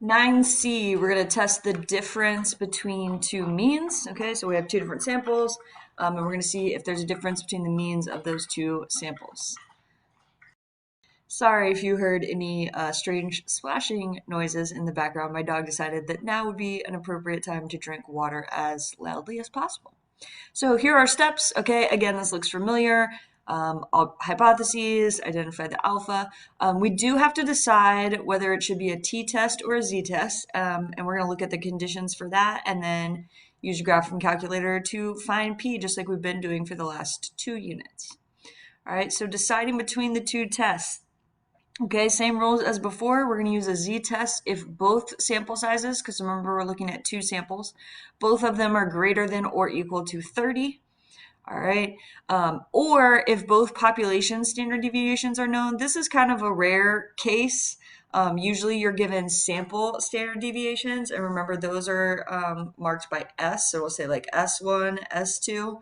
9C, we're going to test the difference between two means. Okay, so we have two different samples, and we're going to see if there's a difference between the means of those two samples. Sorry if you heard any strange splashing noises in the background. My dog decided that now would be an appropriate time to drink water as loudly as possible. So here are steps. Okay, again, this looks familiar. All hypotheses, identify the alpha. We do have to decide whether it should be a t-test or a z-test, and we're going to look at the conditions for that and then use your graphing calculator to find p, just like we've been doing for the last 2 units. All right, so deciding between the two tests. Okay, same rules as before. We're going to use a z-test if both sample sizes, because remember we're looking at 2 samples, both of them are greater than or equal to 30. All right, or if both population standard deviations are known. This is kind of a rare case. Usually you're given sample standard deviations, and remember those are marked by S, so we'll say like S1, S2.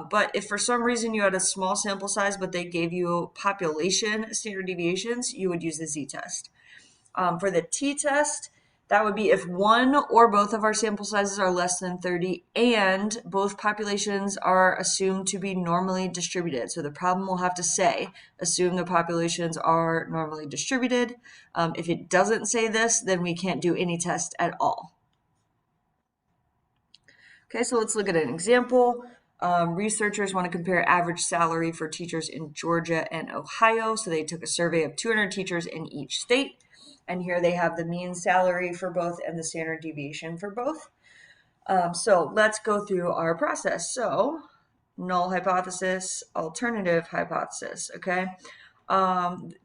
But if for some reason you had a small sample size, but they gave you population standard deviations, you would use the z-test. For the t-test, that would be if one or both of our sample sizes are less than 30 and both populations are assumed to be normally distributed. So the problem will have to say, assume the populations are normally distributed. If it doesn't say this, then we can't do any test at all. Okay, so let's look at an example. Researchers want to compare average salary for teachers in Georgia and Ohio. So they took a survey of 200 teachers in each state. And here they have the mean salary for both and the standard deviation for both. So let's go through our process. So null hypothesis, alternative hypothesis, okay?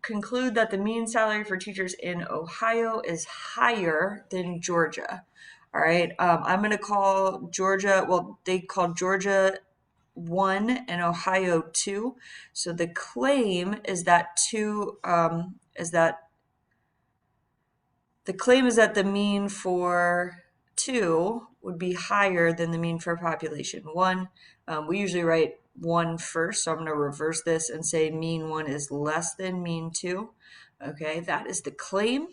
Conclude that the mean salary for teachers in Ohio is higher than Georgia. All right, I'm going to call Georgia, well, they call Georgia 1 and Ohio 2. So the claim is that the mean for 2 would be higher than the mean for population 1. We usually write 1 first, so I'm going to reverse this and say mean 1 is less than mean 2. Okay, that is the claim.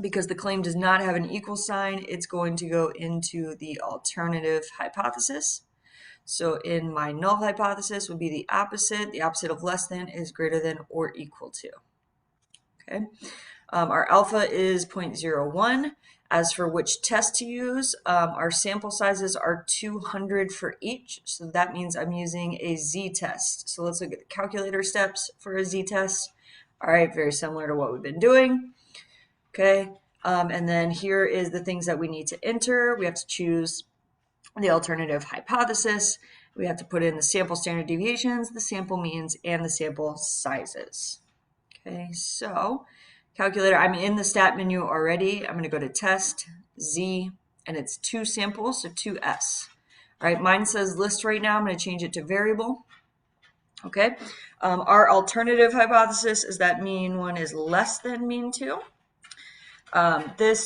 Because the claim does not have an equal sign, it's going to go into the alternative hypothesis. So in my null hypothesis would be the opposite. The opposite of less than is greater than or equal to. Okay. Our alpha is 0.01. As for which test to use, our sample sizes are 200 for each. So that means I'm using a z-test. So let's look at the calculator steps for a z-test. All right, very similar to what we've been doing. Okay, and then here is the things that we need to enter. We have to choose the alternative hypothesis. We have to put in the sample standard deviations, the sample means, and the sample sizes. Okay, so calculator, I'm in the stat menu already. I'm going to go to test, Z, and it's 2 samples, so 2S. All right, mine says list right now. I'm going to change it to variable. Okay, our alternative hypothesis is that mean 1 is less than mean 2.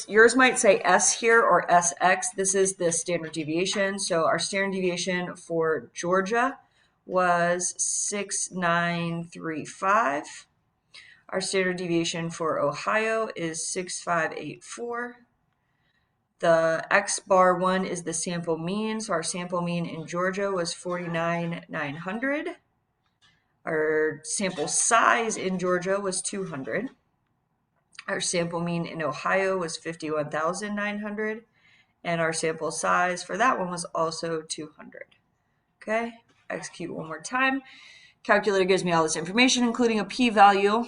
Yours might say S here or SX. This is the standard deviation. So our standard deviation for Georgia was 6935. Our standard deviation for Ohio is 6584. The X bar 1 is the sample mean. So our sample mean in Georgia was 49,900. Our sample size in Georgia was 200. Our sample mean in Ohio was 51,900, and our sample size for that one was also 200. Okay, execute one more time. Calculator gives me all this information, including a p-value,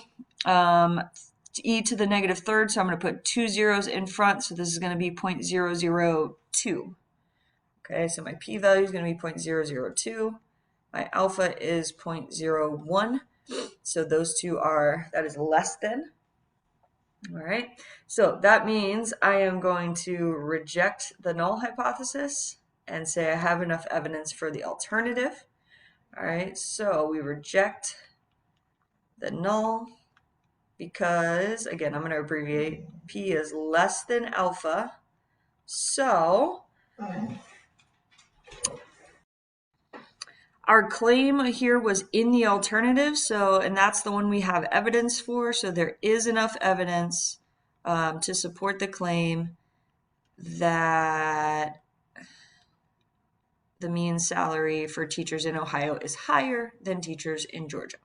e to the negative third, so I'm going to put 2 zeros in front, so this is going to be 0.002. Okay, so my p-value is going to be 0.002. My alpha is 0.01, so those two that is less than. All right, so that means I am going to reject the null hypothesis and say I have enough evidence for the alternative. All right, so we reject the null because, again, I'm going to abbreviate, P is less than alpha. So our claim here was in the alternative, and that's the one we have evidence for. So there is enough evidence to support the claim that the mean salary for teachers in Ohio is higher than teachers in Georgia.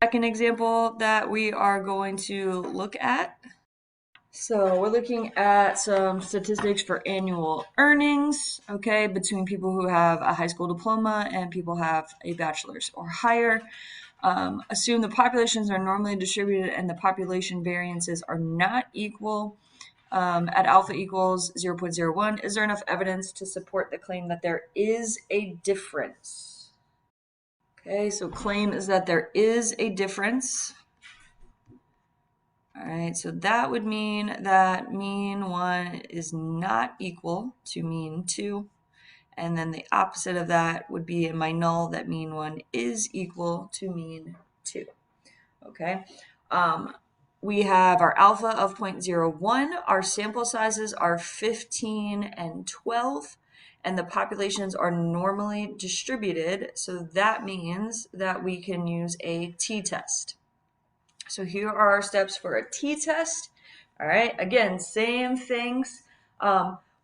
Second example that we are going to look at. So we're looking at some statistics for annual earnings, okay, between people who have a high school diploma and people who have a bachelor's or higher. Assume the populations are normally distributed and the population variances are not equal. At alpha equals 0.01, is there enough evidence to support the claim that there is a difference? Okay, so claim is that there is a difference. All right, so that would mean that mean 1 is not equal to mean 2. And then the opposite of that would be in my null that mean 1 is equal to mean 2. Okay, we have our alpha of 0.01. Our sample sizes are 15 and 12. And the populations are normally distributed. So that means that we can use a t-test. So here are our steps for a t-test. All right, again, same things.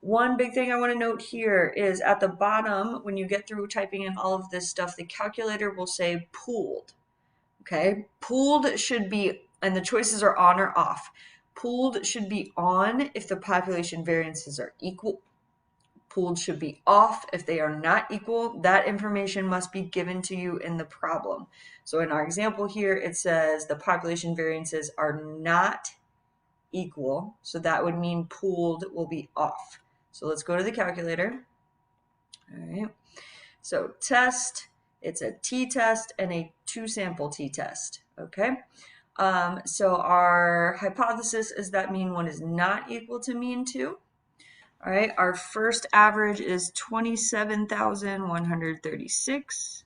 One big thing I want to note here is at the bottom, when you get through typing in all of this stuff, the calculator will say pooled. Okay, pooled should be, and the choices are on or off. Pooled should be on if the population variances are equal. Pooled should be off if they are not equal. That information must be given to you in the problem. So in our example here, it says the population variances are not equal. So that would mean pooled will be off. So let's go to the calculator. All right. So test, it's a t-test and a 2-sample t-test. Okay. So our hypothesis is that mean 1 is not equal to mean 2. All right, our first average is 27,136.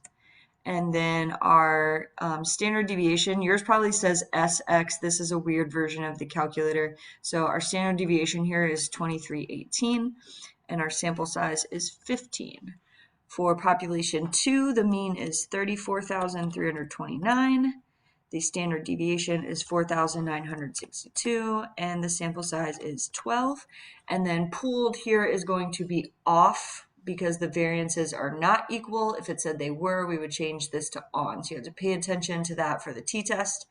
And then our standard deviation, yours probably says SX. This is a weird version of the calculator. So our standard deviation here is 2318, and our sample size is 15. For population 2, the mean is 34,329. The standard deviation is 4,962, and the sample size is 12. And then pooled here is going to be off because the variances are not equal. If it said they were, we would change this to on. So you have to pay attention to that for the t-test.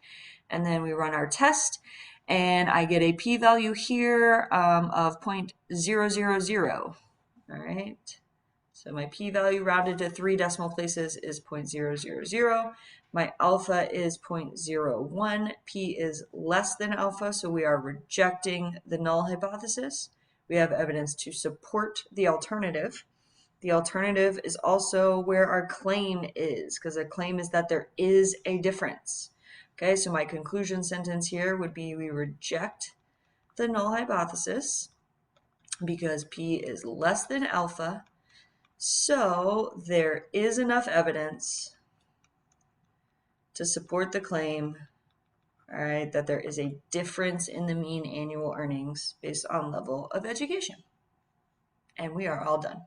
And then we run our test, and I get a p-value here of 0.000. All right. So my p-value rounded to 3 decimal places is 0.000. My alpha is 0.01. P is less than alpha, so we are rejecting the null hypothesis. We have evidence to support the alternative. The alternative is also where our claim is, because a claim is that there is a difference. Okay, so my conclusion sentence here would be we reject the null hypothesis because P is less than alpha. So there is enough evidence to support the claim, all right, that there is a difference in the mean annual earnings based on level of education. And we are all done.